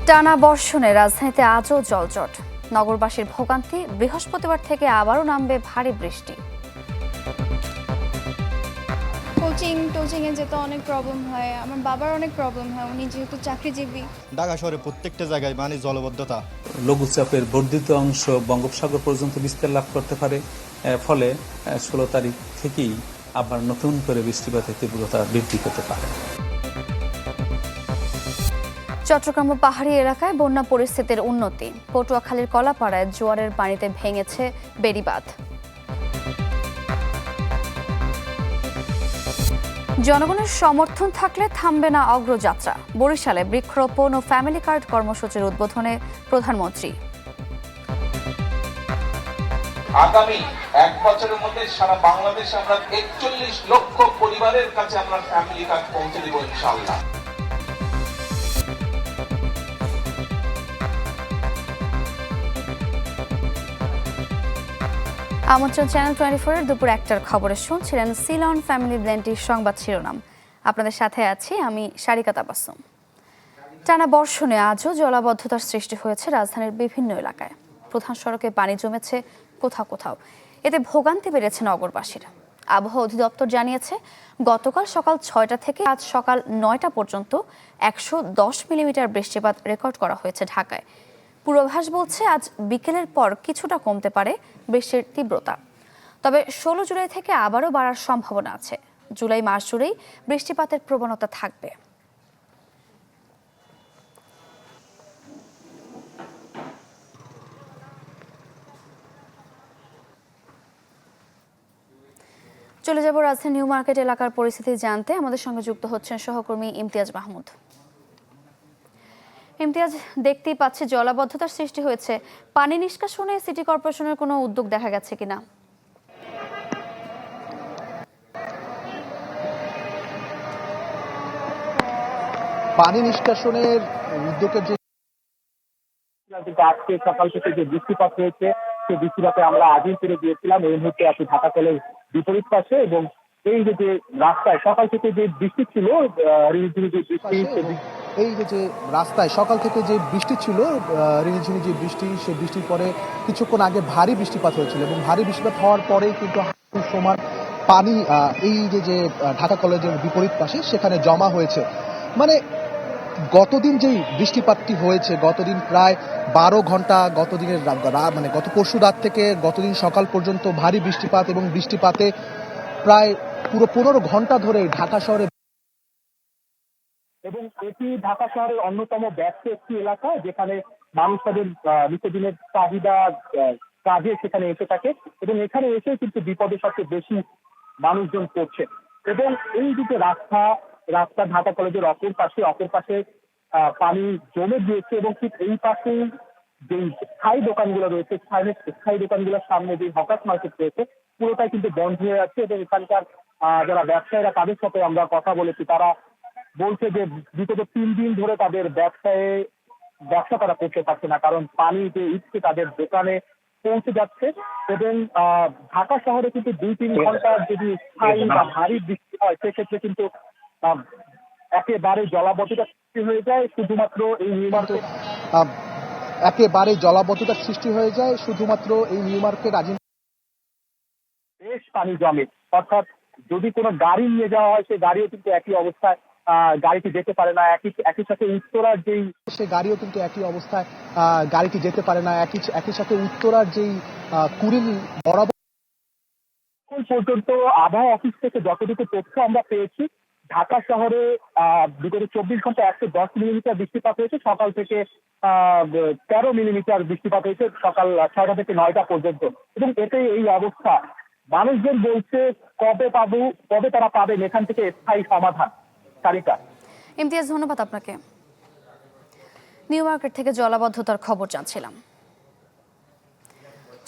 টানা বর্ষণে রাজধানীতে আজও জলজট, নগরবাসীর ভোগান্তি। বৃহস্পতিবার থেকে আবারও নামবে ভারী বৃষ্টি। কোচিংয়ে যেতে অনেক প্রবলেম হয়, আমার বাবার অনেক প্রবলেম হয়, উনি যেহেতু চাকরিজীবী। ঢাকা শহরে প্রত্যেকটা জায়গায় জলবদ্ধতা। লঘুচাপের বর্ধিত অংশ বঙ্গোপসাগর পর্যন্ত বিস্তার লাভ করতে পারে, ফলে 16 তারিখ থেকেই আবার নতুন করে বৃষ্টিপাতের তীব্রতা বৃদ্ধি পেতে পারে। চট্টগ্রাম ও পাহাড়ি এলাকায় বন্যা পরিস্থিতির উন্নতি। পটুয়াখালীর কলাপাড়ায় জোয়ারের পানিতে ভেঙেছে বেড়িবাঁধ। জনগণের সমর্থন থাকলে থামবে না অগ্রযাত্রা। বরিশালে বৃক্ষরোপণ ও ফ্যামিলি কার্ড কর্মসূচির উদ্বোধনে প্রধানমন্ত্রী। আগামী 1 বছরের মধ্যে সারা বাংলাদেশে আমরা 41 লক্ষ পরিবারের কাছে আমরা ফ্যামিলি কার্ড পৌঁছে দেব ইনশাআল্লাহ। আমন্ত্রণ চ্যানেল 24 এর দুপুর 1টার খবরে শুনছিলেন সিলন ফ্যামিলি ব্লেন্ডের সংবাদ শিরোনাম। আপনাদের সাথে আছি আমি সারিকা তাবাসসুম। টানা বর্ষণে আজও জলাবদ্ধতার সৃষ্টি হয়েছে রাজধানীর বিভিন্ন এলাকায়। প্রধান সড়কে পানি জমেছে কোথাও কোথাও, এতে ভোগান্তি বেড়েছে নগরবাসীর। আবহাওয়া অধিদপ্তর জানিয়েছে, গতকাল সকাল 6টা থেকে আজ সকাল 9টা পর্যন্ত 110 মিলিমিটার বৃষ্টিপাত রেকর্ড করা হয়েছে ঢাকায়। পূর্বাভাস বলছে আজ বিকেলের পর কিছুটা কমতে পারে বৃষ্টির তীব্রতা, তবে 16 জুলাই থেকে আবারও বাড়ার সম্ভাবনা আছে। জুলাই মাস জুড়েই বৃষ্টিপাতের প্রবণতা থাকবে। চলে যাব রাজধানী নিউ মার্কেট এলাকার পরিস্থিতি জানতে। আমাদের সঙ্গে যুক্ত হচ্ছেন সহকর্মী ইমতিয়াজ মাহমুদ। ইমতিয়াজ, দেখতেই পাচ্ছি জলাবদ্ধতার সৃষ্টি হয়েছে। পানি নিষ্কাশনে সিটি কর্পোরেশনের কোনো উদ্যোগ দেখা গেছে কিনা? পানি নিষ্কাশনের উদ্যোগের যে আজকে সকাল থেকে যে বৃষ্টিপাত হয়েছে সেই বৃষ্টিপাতে আমরা আগেই ফিরে গিয়েছিলাম। এই মুহূর্তে আছি ঢাকা কলেজ বিপরীত পাশে, এবং এই যে রাস্তায় সকাল থেকে যে বৃষ্টি ছিল, এই যে রাস্তায় সকাল থেকে যে বৃষ্টি ছিল, রিনিঝিনি যে বৃষ্টি, সেই বৃষ্টির পরে কিছুক্ষণ আগে ভারী বৃষ্টিপাত হয়েছিল, এবং ভারী বৃষ্টিপাত হওয়ার পরেই কিন্তু সমান পানি এই যে ঢাকা কলেজের বিপরীত পাশে সেখানে জমা হয়েছে। মানে গতদিন যেই বৃষ্টিপাতটি হয়েছে, গতদিন প্রায় 12 ঘন্টা, গতদিনের মানে গত পরশু রাত থেকে গতদিন সকাল পর্যন্ত ভারী বৃষ্টিপাত, এবং বৃষ্টিপাতে প্রায় পুরো 15 ঘন্টা ধরে ঢাকা শহরে, এবং এটি ঢাকা শহরের অন্যতম ব্যস্ত একটি এলাকা, যেখানে মানুষ তাদের নিত্যদিনের চাহিদা কাজে সেখানে এসে থাকে, এবং এখানে এসে কিন্তু বিপদের সবচেয়ে বেশি মানুষজন পড়ছে। এবং এই দিকে রাস্তা ঢাকা কলেজের অপর পাশে পানি জমে গিয়েছে, এবং ঠিক এই পাশে যে স্থায়ী দোকানগুলো রয়েছে, স্থায়ী দোকানগুলোর সামনে যে হকার্স মার্কেট রয়েছে, পুরোটাই কিন্তু বন্ধ হয়ে যাচ্ছে। এবং এখানকার যারা ব্যবসায়ীরা, তাদের সাথে আমরা কথা বলেছি, তারা বলছে যে বিগত 3 দিন ধরে তাদের ব্যবসা তারা করতে পারছে না, কারণ পানি যে উঠছে তাদের দোকানে পৌঁছে যাচ্ছে। এবং ঢাকা শহরে কিন্তু 2-3 ঘন্টার যদি স্থায়ী বা ভারী বৃষ্টি হয়, সেক্ষেত্রে কিন্তু একেবারে জলাবদ্ধতা সৃষ্টি হয়ে যায় শুধুমাত্র এই নিউ মার্কেট, একেবারে জলাবদ্ধতার সৃষ্টি হয়ে যায় শুধুমাত্র এই নিউ মার্কেট। বেশ পানি জমে, অর্থাৎ যদি কোনো গাড়ি নিয়ে যাওয়া হয়, সেই গাড়িও কিন্তু একই অবস্থায়, গাড়িটি যেতে পারে না। একই সাথে উত্তরার যেই সে গাড়িও কিন্তু একই অবস্থায়, গাড়িটি যেতে পারে না। একই সাথে উত্তরার যেই কুড়িল বরাবর। এখন পর্যন্ত আবহাওয়া অফিস থেকে যতটুকু তথ্য আমরা পেয়েছি, ঢাকা শহরে বিগত 24 ঘন্টা 110 মিলিমিটার বৃষ্টিপাত হয়েছে। সকাল থেকে 13 মিলিমিটার বৃষ্টিপাত হয়েছে সকাল 6টা থেকে 9টা পর্যন্ত। এবং এতে এই অবস্থা, মানুষজন বলছে কবে তারা পাবেন এখান থেকে স্থায়ী সমাধান। সারিকা। ইমতিয়াজ, ধন্যবাদ আপনাকে। নিউ মার্কেট থেকে জলাবদ্ধতার খবর জানছিলাম।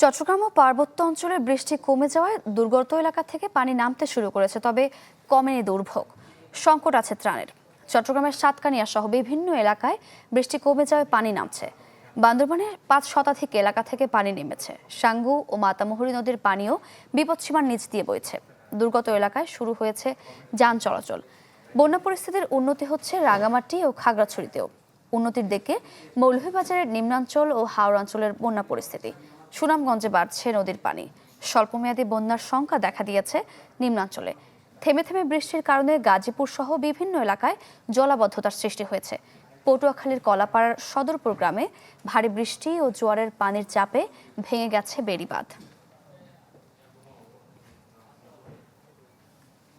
চট্টগ্রাম ও পার্বত্য অঞ্চলের বৃষ্টি কমে যাওয়ায় দুর্গত এলাকা থেকে পানি নামতে শুরু করেছে, তবে কমেনি দুর্ভোগ। সংকট আছে ত্রাণের। চট্টগ্রামের সাতকানিয়া সহ বিভিন্ন এলাকায় বৃষ্টি কমে যাওয়ায় পানি নামছে। বান্দরবানের 5 শতাধিক এলাকা থেকে পানি নেমেছে। সাঙ্গু ও মাতামুহুরী নদীর পানিও বিপদসীমার নিচ দিয়ে বইছে। দুর্গত এলাকায় শুরু হয়েছে যান চলাচল। বন্যা পরিস্থিতির উন্নতি হচ্ছে রাঙামাটি ও খাগড়াছড়িতেও। উন্নতির দিকে মৌলভীবাজারের নিম্নাঞ্চল ও হাওড়া অঞ্চলের বন্যা পরিস্থিতি। সুনামগঞ্জে বাড়ছে নদীর পানি। স্বল্পমেয়াদী বন্যার সংখ্যা দেখা দিয়েছে নিম্নাঞ্চলে। থেমে থেমে বৃষ্টির কারণে গাজীপুর সহ বিভিন্ন এলাকায় জলাবদ্ধতার সৃষ্টি হয়েছে। পটুয়াখালীর কলাপাড়ার সদরপুর গ্রামে ভারী বৃষ্টি ও জোয়ারের পানির চাপে ভেঙে গেছে বেড়িবাঁধ।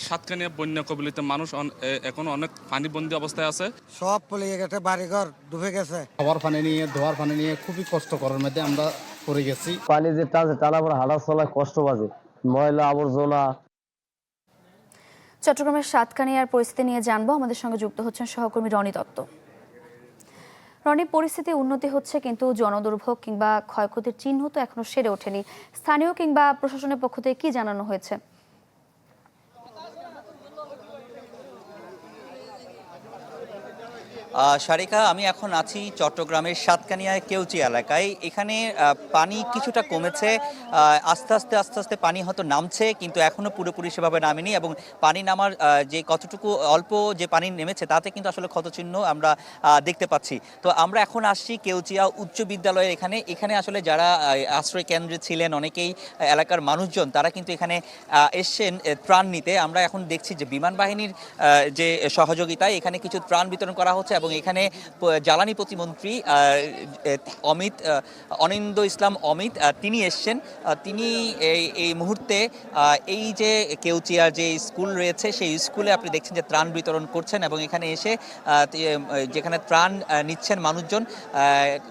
সাতকানিয়া বন্যা কবলিত মানুষ এখন অনেক পানিবন্দী অবস্থায় আছে। সব পলিয়ে গেছে, বাড়িঘর ডুবে গেছে। খাবার পানি নিয়ে ধোয়ার পানি নিয়ে খুবই কষ্টকরের মধ্যে আমরা পড়ে গেছি। পানি যে টানছে টানা পরে হাঁটা চলা কষ্ট বাজে, ময়লা আবর্জনা। চট্টগ্রামের সাতকানিয়ার পরিস্থিতি নিয়ে জানবো। আমাদের সঙ্গে যুক্ত হচ্ছেন সহকর্মী রনি দত্ত। রনি, পরিস্থিতি উন্নতি হচ্ছে কিন্তু জনদুর্ভোগ কিংবা ক্ষয়ক্ষতির চিহ্ন তো এখনো সেরে ওঠেনি। স্থানীয় কিংবা প্রশাসনের পক্ষ থেকে কি জানানো হয়েছে? সারিকা, আমি এখন আছি চট্টগ্রামের সাতকানিয়ায় কেউচি এলাকায়। এখানে পানি কিছুটা কমেছে, আস্তে আস্তে পানি হয়তো নামছে, কিন্তু এখনো পুরোপুরি সেভাবে নামেনি। এবং পানি নামার যে কতটুকু অল্প যে পানি নেমেছে তাতে কিন্তু আসলে ক্ষতচিহ্ন আমরা দেখতে পাচ্ছি। তো আমরা এখন আসছি কেউচিয়া উচ্চ বিদ্যালয়ের এখানে আসলে যারা আশ্রয় কেন্দ্রে ছিলেন অনেকেই এলাকার মানুষজন, তারা কিন্তু এখানে এসছেন ত্রাণ নিতে। আমরা এখন দেখছি যে বিমান বাহিনীর যে সহযোগিতায় এখানে কিছু ত্রাণ বিতরণ করা হচ্ছে এবং এখানে জ্বালানি প্রতিমন্ত্রী অনিন্দ ইসলাম অমিত তিনি এসছেন। তিনি এই মুহূর্তে এই যে কেউচিয়ার যে স্কুল রয়েছে সেই স্কুলে আপনি দেখছেন যে ত্রাণ বিতরণ করছেন এবং এখানে এসে যেখানে ত্রাণ নিচ্ছেন মানুষজন,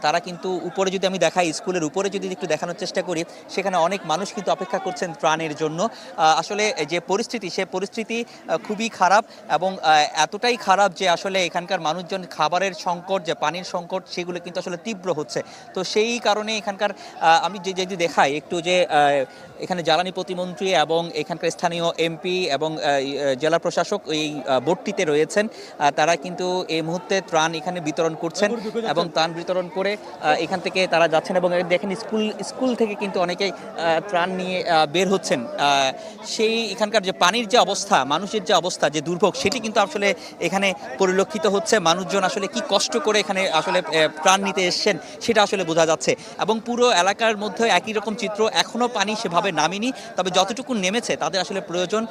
তারা কিন্তু উপরে যদি আমি দেখাই, স্কুলের উপরে যদি একটু দেখানোর চেষ্টা করি, সেখানে অনেক মানুষ কিন্তু অপেক্ষা করছেন ত্রাণের জন্য। আসলে যে পরিস্থিতি, সে পরিস্থিতি খুবই খারাপ এবং এতটাই খারাপ যে আসলে এখানকার মানুষজন খাবারের সংকট, যে পানির সংকট, সেগুলো কিন্তু আসলে তীব্র হচ্ছে। তো সেই কারণে এখানকার আমি যদি দেখাই একটু, যে এখানে জ্বালানি প্রতিমন্ত্রী এবং এখানকার স্থানীয় এমপি এবং জেলা প্রশাসক এই বোটটিতে রয়েছেন, তারা কিন্তু এই মুহূর্তে ত্রাণ এখানে বিতরণ করছেন এবং ত্রাণ বিতরণ করে এখান থেকে তারা যাচ্ছেন। এবং দেখেন স্কুল থেকে কিন্তু অনেকেই ত্রাণ নিয়ে বের হচ্ছেন। সেই এখানকার যে পানির যে অবস্থা, মানুষের যে অবস্থা, যে দুর্ভোগ, সেটি কিন্তু আসলে এখানে পরিলক্ষিত হচ্ছে। মানুষজন আসলে কি কষ্ট করে এখানে আসলে ত্রাণ নিতে এসছেন সেটা আসলে বোঝা যাচ্ছে। এবং পুরো এলাকার মধ্যে একই রকম চিত্র, এখনও পানি সেভাবে নামেনি, তবে যতটুকু নেমেছে তাদের আসলে প্রয়োজন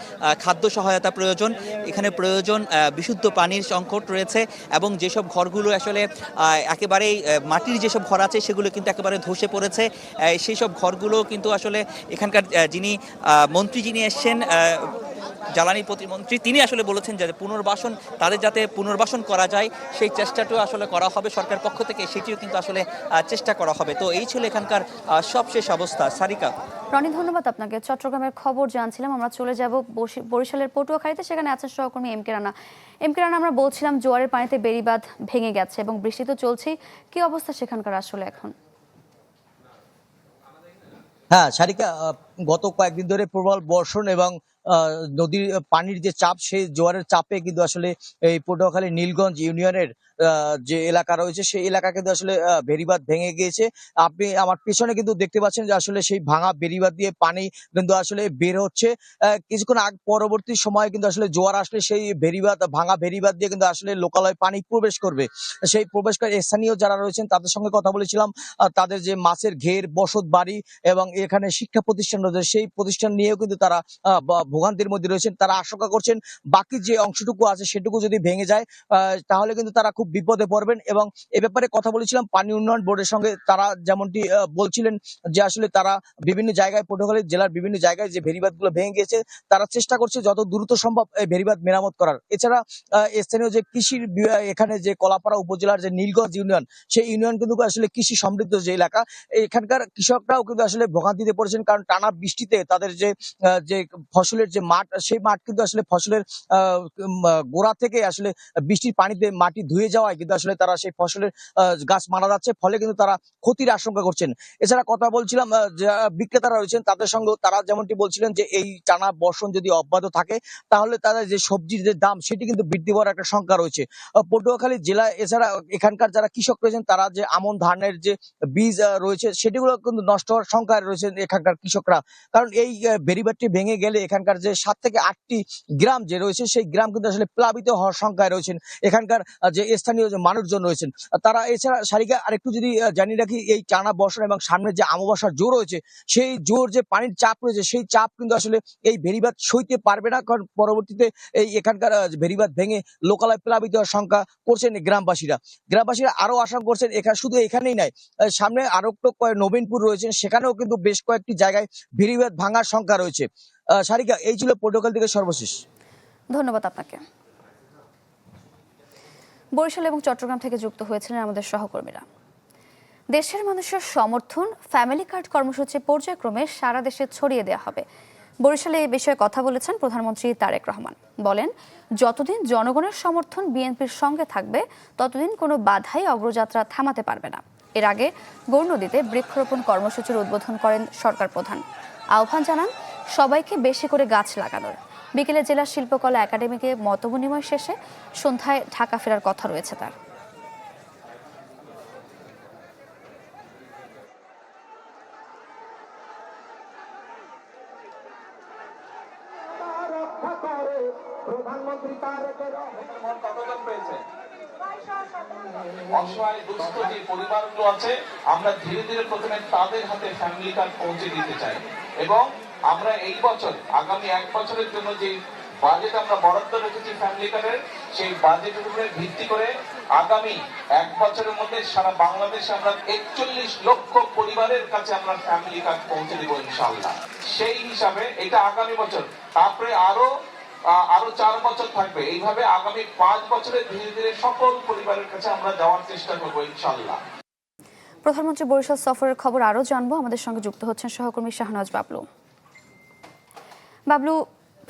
খাদ্য সহায়তা, প্রয়োজন এখানে প্রয়োজন বিশুদ্ধ পানির সংকট রয়েছে। এবং যেসব ঘরগুলো আসলে একেবারেই মাটির যেসব ঘর আছে সেগুলো কিন্তু একেবারে ধসে পড়েছে। সেই সব ঘরগুলো কিন্তু আসলে এখানকার যিনি মন্ত্রী যিনি এসছেন, জ্বালানি প্রতিমন্ত্রী, তিনি আসলে বলেছেন যে পুনর্বাসন, তাদের যাতে পুনর্বাসন করা যায় সেই চেষ্টাটাও আসলে করা হবে সরকার পক্ষ থেকে, সেটিও কিন্তু আসলে চেষ্টা করা হবে। তো এই ছিল এখানকার সবশেষ অবস্থা। সারিকা। রনি, ধন্যবাদ আপনাকে। চট্টগ্রামের খবর জানছিলাম। আমরা চলে যাব বরিশালের পটুয়াখালীতে। সেখানে আছেন সহকর্মী এম কে রানা। আমরা বলছিলাম জোয়ারের পানিতে বেড়িবাঁধ ভেঙে গেছে এবং বৃষ্টি তো চলছেই। কি অবস্থা সেখানকার আসলে এখন? হ্যাঁ সারিকা, গত কয়েকদিন ধরে প্রবল বর্ষণ এবং নদীর পানির যে চাপ, সেই জোয়ারের চাপে কিন্তু আসলে এই পটুয়াখালী নীলগঞ্জ ইউনিয়নের যে এলাকা রয়েছে সেই এলাকা কিন্তু আসলে বেড়িবাঁধ ভেঙে গিয়েছে। আপনি আমার পেছনে কিন্তু দেখতে পাচ্ছেন যে আসলে সেই ভাঙা বেড়িবাঁধ দিয়ে পানি কিন্তু আসলে বের হচ্ছে। কিছুক্ষণ পরবর্তী সময়ে কিন্তু আসলে জোয়ার আসলে সেই ভাঙা বেড়িবাঁধ দিয়ে কিন্তু আসলে লোকালয় পানি প্রবেশ করবে। সেই প্রবেশকারী স্থানীয় যারা রয়েছেন তাদের সঙ্গে কথা বলেছিলাম। তাদের যে মাছের ঘের, বসত বাড়ি এবং এখানে শিক্ষা প্রতিষ্ঠান রয়েছে, সেই প্রতিষ্ঠান নিয়েও কিন্তু তারা ভোগান্তির মধ্যে রয়েছেন। তারা আশঙ্কা করছেন বাকি যে অংশটুকু আছে সেটুকু যদি ভেঙে যায় তাহলে কিন্তু তারা খুব বিপদে পড়বেন। এবং এ ব্যাপারে কথা বলেছিলাম পানি উন্নয়ন বোর্ডের সঙ্গে। তারা যেমনটি বলছিলেন যে আসলে তারা বিভিন্ন জায়গায়, পটুয়াখালী জেলার বিভিন্ন জায়গায় যে ভেড়িবাঁধগুলো ভেঙে গিয়েছে, তারা চেষ্টা করছে যত দ্রুত সম্ভব এই ভেড়িবাঁধ মেরামত করার। এছাড়া স্থানীয় যে কৃষির এখানে যে কলাপাড়া উপজেলার যে নীলগঞ্জ ইউনিয়ন, সেই ইউনিয়ন কিন্তু আসলে কৃষি সমৃদ্ধ যে এলাকা, এখানকার কৃষকরাও কিন্তু আসলে ভোগান্তিতে পড়েছেন। কারণ টানা বৃষ্টিতে তাদের যে ফসলের যে মাঠ, সেই মাঠ কিন্তু আসলে ফসলের গোড়া থেকে আসলে বৃষ্টির পানিতে মাটি ধুয়ে যাওয়ায় কিন্তু আসলে তারা সেই ফসলের গাছ মারা যাচ্ছে, ফলে কিন্তু তারা ক্ষতির আশঙ্কা করছেন। এছাড়া কথা বলছিলাম যারা বিক্রেতারা রয়েছেন তাদের সঙ্গে, তারা যেমনটি বলছিলেন যে এই টানা বর্ষণ যদি অব্যাহত থাকে তাহলে তাদের যে সবজির যে দাম সেটি কিন্তু বৃদ্ধি হওয়ার একটা শঙ্কা রয়েছে পটুয়াখালী জেলায়। এছাড়া এখানকার যারা কৃষক রয়েছেন তারা যে আমন ধানের যে বীজ রয়েছে সেটিগুলো কিন্তু নষ্ট হওয়ার শঙ্কায় রয়েছেন এখানকার কৃষকরা। কারণ এই বেড়িবাঁধটি ভেঙে গেলে এখানকার এখানকার যে 7 থেকে 8টি গ্রাম যে রয়েছে সেই গ্রাম কিন্তু আসলে প্লাবিত হওয়ার সংখ্যায় রয়েছেন। এখানকার যে স্থানীয় যে মানুষজন রয়েছেন তারা এছাড়া সারিকা আরেকটু যদি জানিয়ে রাখি, এই টানা বর্ষণ এবং সামনে যে অমাবস্যার জোর রয়েছে সেই জোর যে পানির চাপ রয়েছে সেই চাপ কিন্তু আসলে এই ভেরিবাঁধ সইতে পারবে না, কারণ পরবর্তীতে এই এখানকার ভেরিবাঁধ ভেঙে লোকালয় প্লাবিত হওয়ার শঙ্কা করছেন গ্রামবাসীরা। আরো আশঙ্কা করছেন শুধু এখানেই নাই, সামনে আরো নবীনপুর রয়েছেন, সেখানেও কিন্তু বেশ কয়েকটি জায়গায় ভেরিবাঁধ ভাঙার শঙ্কা রয়েছে। সারিকা, এই ছিল পটুয়াখালী থেকে সর্বশেষ। ধন্যবাদ আপনাকে। বরিশাল এবং চট্টগ্রাম থেকে যুক্ত হয়েছিলেন আমাদের সহকর্মীরা। দেশের মানুষের সমর্থন ফ্যামিলি কার্ড কর্মসূচি পর্যায়ক্রমে সারা দেশে ছড়িয়ে দেওয়া হবে। বরিশালে এই বিষয়ে কথা বলেছেন প্রধানমন্ত্রী তারেক রহমান। বলেন, যতদিন জনগণের সমর্থন বিএনপির সঙ্গে থাকবে ততদিন কোনো বাধাই অগ্রযাত্রা থামাতে পারবে না। এর আগে গৌরনদীতে বৃক্ষরোপণ কর্মসূচির উদ্বোধন করেন সরকার প্রধান। আহ্বান জানান সবাইকে বেশি করে গাছ লাগানোর। বিকেলে জেলা শিল্পকলা একাডেমিকে মতবিনিময় শেষে সন্ধ্যায় ঢাকা ফেরার কথা রয়েছে তার। অসহায় দুস্থ যে পরিবারগুলো আছে আমরা ধীরে ধীরে প্রথমে তাদের হাতে ফ্যামিলি কার্ড পৌঁছে দিতে চাই, এবং আমরা এই বছর আগামী 1 বছরের জন্য যে বাজেট আমরা বরাদ্দ রেখেছি ফ্যামিলি কার্ডের, সেই বাজেটের উপরে ভিত্তি করে আগামী 1 বছরের মধ্যে সারা বাংলাদেশে আমরা 41 লক্ষ পরিবারের কাছে আমরা ফ্যামিলি কার্ড পৌঁছে দেব ইনশাআল্লাহ। সেই হিসাবে এটা আগামী বছর, তারপরে আরো 4 বছর থাকবে, এইভাবে আগামী 5 বছরে ধীরে ধীরে সকল পরিবারের কাছে আমরা যাওয়ার চেষ্টা করবো ইনশাআল্লাহ। প্রধানমন্ত্রী বরিশাল সফরের খবর আরও জানবো। আমাদের সঙ্গে যুক্ত হচ্ছেন সহকর্মী শাহনাজ বাবলু। বাবলু,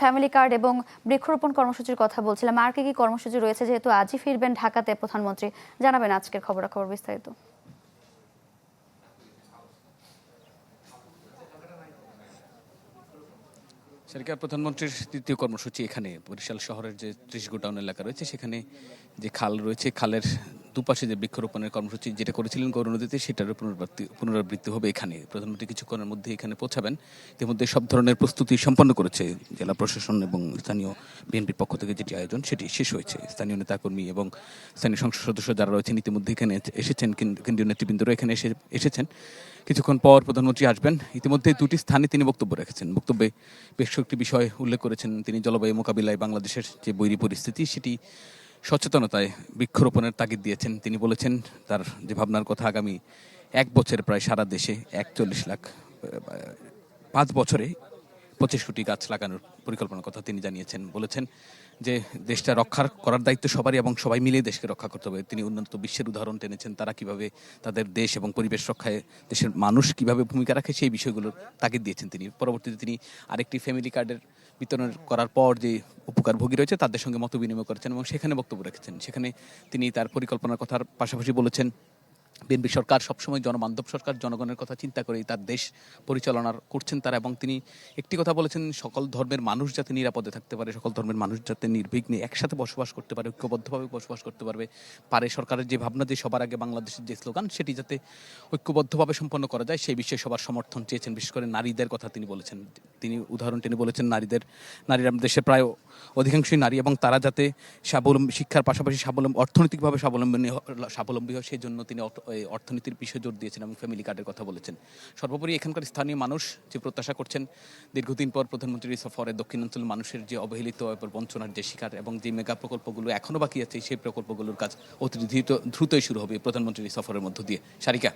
ফ্যামিলি কার্ড এবং বৃক্ষরোপণ কর্মসূচির কথা বলছিলাম, আর কি কর্মসূচি রয়েছে? যেহেতু আজই ফিরবেন ঢাকাতে প্রধানমন্ত্রী, জানাবেন আজকের খবরাখবর বিস্তারিত। সরকার প্রধানমন্ত্রীর তৃতীয় কর্মসূচি এখানে বরিশাল শহরের যে 30 গোডাউন এলাকা রয়েছে সেখানে যে খাল রয়েছে, খালের দুপাশে যে বৃক্ষরোপণের কর্মসূচি যেটা করেছিলেন গৌরনদীতে, সেটার পুনরাবৃত্তি হবে এখানে। প্রধানমন্ত্রী কিছুক্ষণের মধ্যে এখানে পৌঁছাবেন। ইতিমধ্যে সব ধরনের প্রস্তুতি সম্পন্ন করেছে জেলা প্রশাসন এবং স্থানীয় বিএনপির পক্ষ থেকে যেটি আয়োজন সেটি শেষ হয়েছে। স্থানীয় নেতাকর্মী এবং স্থানীয় সংসদ সদস্য যারা রয়েছেন ইতিমধ্যে এখানে এসেছেন, কেন্দ্রীয় নেতৃবৃন্দরা এখানে এসেছেন। কিছুক্ষণ পর প্রধানমন্ত্রী আসবেন। ইতিমধ্যে 2টি স্থানে তিনি বক্তব্য রেখেছেন। বক্তব্যে বেশ কয়েকটি বিষয় উল্লেখ করেছেন তিনি। জলবায়ু মোকাবিলায় বাংলাদেশের যে বৈরী পরিস্থিতি সেটি সচেতনতায় বৃক্ষরোপণের তাগিদ দিয়েছেন। তিনি বলেছেন তার যে ভাবনার কথা, আগামী 1 বছরে প্রায় সারা দেশে 41 লাখ, 5 বছরে 25 কোটি গাছ লাগানোর পরিকল্পনার কথা তিনি জানিয়েছেন। বলেছেন যে দেশটা রক্ষার করার দায়িত্ব সবারই এবং সবাই মিলে দেশকে রক্ষা করতে হবে। তিনি উন্নত বিশ্বের উদাহরণ টেনেছেন, তারা কিভাবে তাদের দেশ এবং পরিবেশ রক্ষায় দেশের মানুষ কিভাবে ভূমিকা রাখে সেই বিষয়গুলোর তাগিদ দিয়েছেন তিনি। পরবর্তীতে তিনি আরেকটি ফ্যামিলি কার্ডের বিতরণ করার পর যে উপকারভোগী রয়েছে তাদের সঙ্গে মত বিনিময় করেছেন এবং সেখানে বক্তব্য রেখেছেন। সেখানে তিনি তার পরিকল্পনার কথার পাশাপাশি বলেছেন বিএনপি সরকার সবসময় জনবান্ধব সরকার, জনগণের কথা চিন্তা করেই তার দেশ পরিচালনা করছেন তারা। এবং তিনি একটি কথা বলেছেন, সকল ধর্মের মানুষ যাতে নিরাপদে থাকতে পারে, সকল ধর্মের মানুষ যাতে নির্বিঘ্নে একসাথে বসবাস করতে পারে, ঐক্যবদ্ধভাবে বসবাস করতে পারে। সরকারের যে ভাবনা যে সবার আগে বাংলাদেশের যে স্লোগান সেটি যাতে ঐক্যবদ্ধভাবে সম্পন্ন করা যায় সেই বিষয়ে সবার সমর্থন চেয়েছেন। বিশেষ করে নারীদের কথা তিনি বলেছেন। তিনি উদাহরণ টেনে বলেছেন নারীরা দেশে প্রায় অধিকাংশই নারী, এবং তারা যাতে শিক্ষার পাশাপাশি অর্থনৈতিকভাবে স্বাবলম্বী হয় সেই জন্য তিনি অর্থনীতির বিষয়ে জোর দিয়েছেন এবং ফ্যামিলি কার্ডের কথা বলেছেন। সর্বোপরি এখানকার স্থানীয় মানুষ যে প্রত্যাশা করছেন দীর্ঘদিন পর প্রধানমন্ত্রীর সফরে দক্ষিণাঞ্চলের মানুষের যে অবহেলিত বঞ্চনার যে শিকার এবং যে মেগা প্রকল্পগুলো এখনো বাকি আছে সেই প্রকল্পগুলোর কাজ অতি দ্রুতই শুরু হবে প্রধানমন্ত্রীর সফরের মধ্য দিয়ে। সারিকা।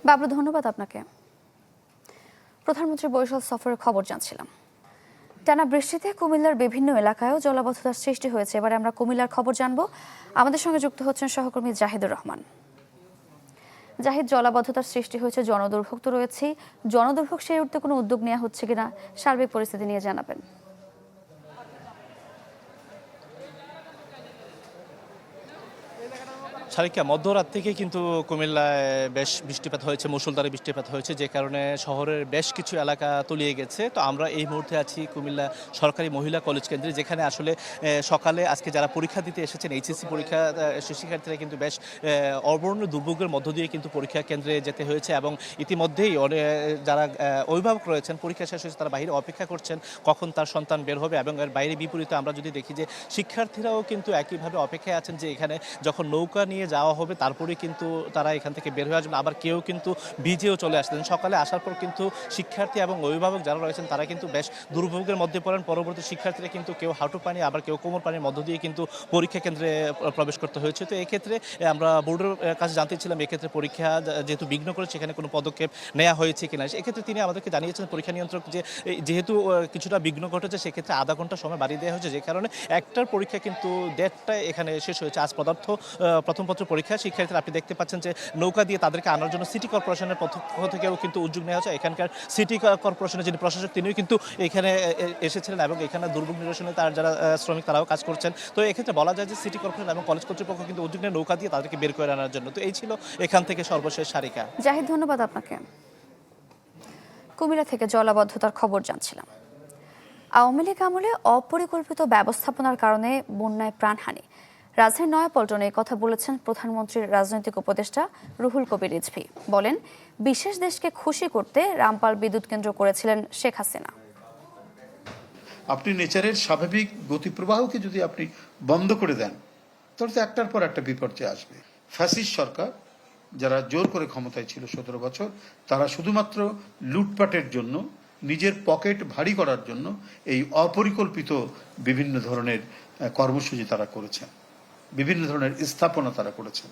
বাবলু, ধন্যবাদ আপনাকে। প্রধানমন্ত্রী বরিশাল সফরের খবর জানছিলাম। টানা বৃষ্টিতে কুমিল্লার বিভিন্ন এলাকায়ও জলাবদ্ধতার সৃষ্টি হয়েছে। এবারে আমরা কুমিল্লার খবর জানবো। আমাদের সঙ্গে যুক্ত হচ্ছেন সহকর্মী জাহিদুর রহমান। জাহিদ, জলাবদ্ধতার সৃষ্টি হয়েছে, জনদুর্ভোগ তো রয়েছে, জনদুর্ভোগ সেই উঠতে কোনো উদ্যোগ নেওয়া হচ্ছে কিনা সার্বিক পরিস্থিতি নিয়ে জানাবেন। সারিকা মধ্যরাত থেকে কিন্তু কুমিল্লায় বেশ বৃষ্টিপাত হয়েছে, মুষলধারে বৃষ্টিপাত হয়েছে, যে কারণে শহরের বেশ কিছু এলাকা তলিয়ে গেছে। তো আমরা এই মুহূর্তে আছি কুমিল্লা সরকারি মহিলা কলেজ কেন্দ্রে, যেখানে আসলে সকালে আজকে যারা পরীক্ষা দিতে এসেছেন এইচএসসি পরীক্ষা শিক্ষার্থীরা কিন্তু বেশ অবর্ণনীয় দুর্ভোগের মধ্য দিয়ে কিন্তু পরীক্ষা কেন্দ্রে যেতে হয়েছে এবং ইতিমধ্যেই যারা অভিভাবক রয়েছেন পরীক্ষা শেষ হয়েছে তারা বাইরে অপেক্ষা করছেন কখন তার সন্তান বের হবে। এবং এর বাইরে বিপরীতে আমরা যদি দেখি যে শিক্ষার্থীরাও কিন্তু একইভাবে অপেক্ষায় আছেন যে এখানে যখন নৌকা নিয়ে যাওয়া হবে তারপরে কিন্তু তারা এখান থেকে বের হয়ে আসবেন। আবার কেউ কিন্তু ভিজেও চলে আসতেন। সকালে আসার পর কিন্তু শিক্ষার্থী এবং অভিভাবক যারা রয়েছেন তারা কিন্তু বেশ দুর্ভোগের মধ্যে পড়েন। পরবর্তী শিক্ষার্থীরা কিন্তু কেউ হাঁটু পানি আবার কেউ কোমর পানির মধ্য দিয়ে কিন্তু পরীক্ষা কেন্দ্রে প্রবেশ করতে হয়েছে। তো এক্ষেত্রে আমরা বোর্ডের কাছে জানতে ছিলাম এক্ষেত্রে পরীক্ষা যেহেতু বিঘ্ন করেছে সেখানে কোনো পদক্ষেপ নেওয়া হয়েছে কিনা। এক্ষেত্রে তিনি আমাদেরকে জানিয়েছেন পরীক্ষা নিয়ন্ত্রক যে যেহেতু কিছুটা বিঘ্ন ঘটেছে সেক্ষেত্রে আধা ঘন্টা সময় বাড়িয়ে দেওয়া হয়েছে, যে কারণে একটার পরীক্ষা কিন্তু 1:30টায় এখানে শেষ হয়েছে। আজ প্রথম পত্র পরীক্ষা শিক্ষার্থীরা আপনি দেখতে পাচ্ছেন যে নৌকা দিয়ে তাদেরকে আনার জন্য সিটি কর্পোরেশনের পক্ষ থেকেও কিন্তু উদ্যোগ নেওয়া হয়েছে। এখানকার সিটি কর্পোরেশনের যিনি প্রশাসক তিনিও কিন্তু এখানে এসেছিলেন এবং এখানে দুর্ভোগ নিরসনে তার যারা শ্রমিক তারাও কাজ করছেন। তো এক্ষেত্রে বলা যায় যে সিটি কর্পোরেশন এবং কলেজ কর্তৃপক্ষ কিন্তু উদ্যোগ নেয় নৌকা দিয়ে তাদেরকে বের করে আনার জন্য। তো এই ছিল এখান থেকে সর্বশেষ সারিকা। জাহিদ, ধন্যবাদ আপনাকে। কুমিল্লা থেকে জলাবদ্ধতার খবর জানছিলাম। আওয়ামী লীগ আমলে অপরিকল্পিত ব্যবস্থাপনার কারণে বন্যায় প্রাণহানি। রাজধানীর নয়াপল্টনে কথা বলেছেন প্রধানমন্ত্রীর রাজনৈতিক উপদেষ্টা রুহুল কবির রিজভী। বলেন, বিশেষ দেশকে খুশি করতে রামপাল বিদ্যুৎ কেন্দ্র করেছিলেন শেখ হাসিনা। আপনি নেচারের স্বাভাবিক গতিপ্রবাহকে যদি আপনি বন্ধ করে দেন তাহলে তো একটার পর একটা বিপর্যয় আসবে। ফ্যাসিস্ট সরকার যারা জোর করে ক্ষমতায় ছিল 17 বছর, তারা শুধুমাত্র লুটপাটের জন্য, নিজের পকেট ভারী করার জন্য এই অপরিকল্পিত বিভিন্ন ধরনের কর্মসূচি তারা করেছেন, বিভিন্ন ধরনের স্থাপনা তারা করেছেন।